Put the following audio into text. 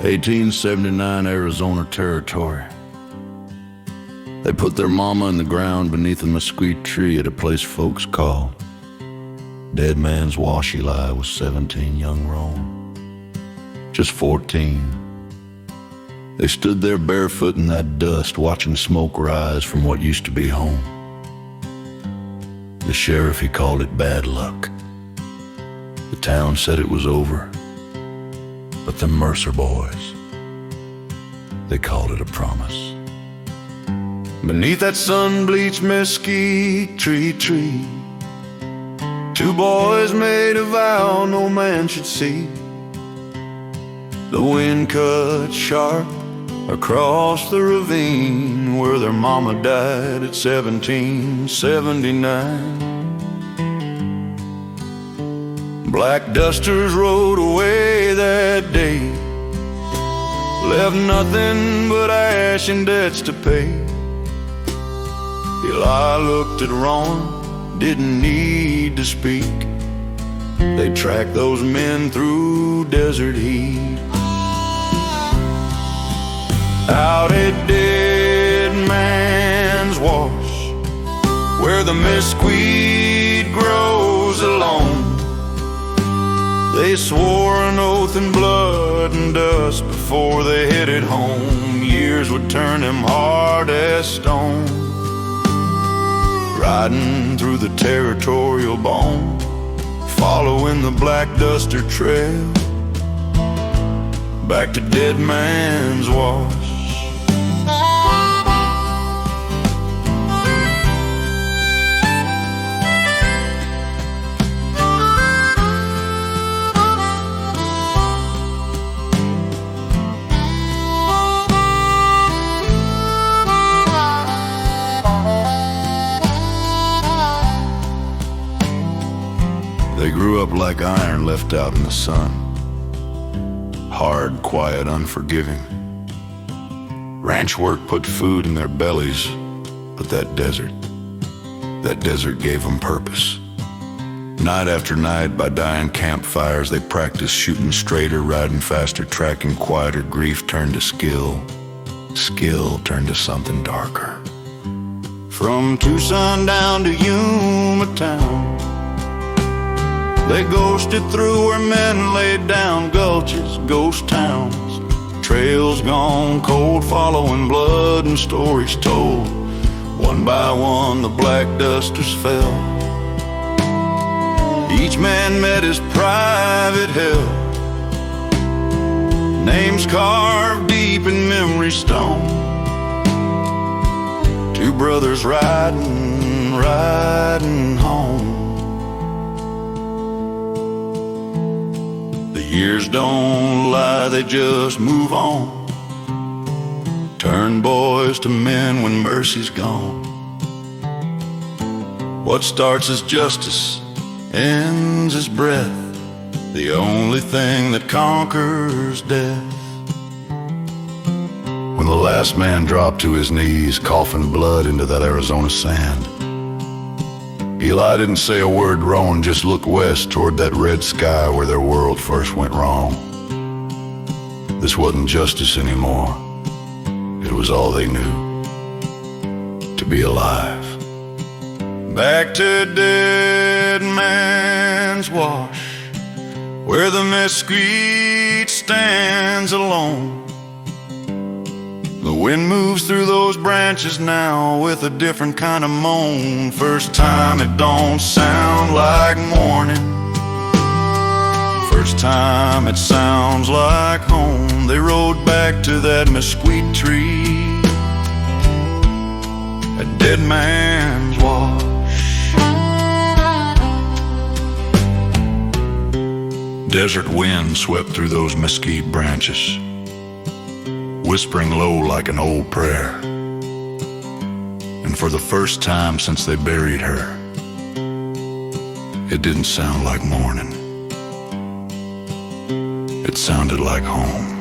1879 Arizona territory. They put their mama in the ground beneath a mesquite tree at a place folks call Dead Man's Wash. Eli was 17, young Rowan just 14. They stood there barefoot in that dust, watching smoke rise from what used to be home. The sheriff, he called it bad luck. The town said it was over. But the Mercer boys, they called it a promise. Beneath that sun-bleached mesquite tree, two boys made a vow no man should see. The wind cut sharp across the ravine where their mama died at 1779. Black dusters rode away that day, left nothing but ash and debts to pay. Eli looked at Rowan, didn't need to speak. They tracked those men through desert heat. Out at Dead Man's Wash, where the mesquite grows alone, they swore an oath in blood and dust before they headed home. Years would turn them hard as stone, riding through the territorial bone, following the black duster trail back to Dead Man's Wash. They grew up like iron left out in the sun, hard, quiet, unforgiving. Ranch work put food in their bellies, but that desert gave them purpose. Night after night, by dying campfires, they practiced shooting straighter, riding faster, tracking quieter. Grief turned to skill, skill turned to something darker. From Tucson down to Yuma town, they ghosted through where men laid down gulches, ghost towns. Trails gone cold, following blood and stories told. One by one the black dusters fell. Each man met his private hell, names carved deep in memory stone. Two brothers riding home. Years don't lie, they just move on. Turn boys to men when mercy's gone. What starts as justice ends as breath, the only thing that conquers death. When the last man dropped to his knees, coughing blood into that Arizona sand, Eli didn't say a word. Rowan just looked west toward that red sky where their world first went wrong. This wasn't justice anymore. It was all they knew, to be alive. Back to Dead Man's Wash, where the mesquite stands alone. The wind moves through those branches now with a different kind of moan. First time it don't sound like morning, first time it sounds like home. They rode back to that mesquite tree at Dead Man's Wash. Desert wind swept through those mesquite branches, whispering low like an old prayer. And for the first time since they buried her, it didn't sound like morning. It sounded like home.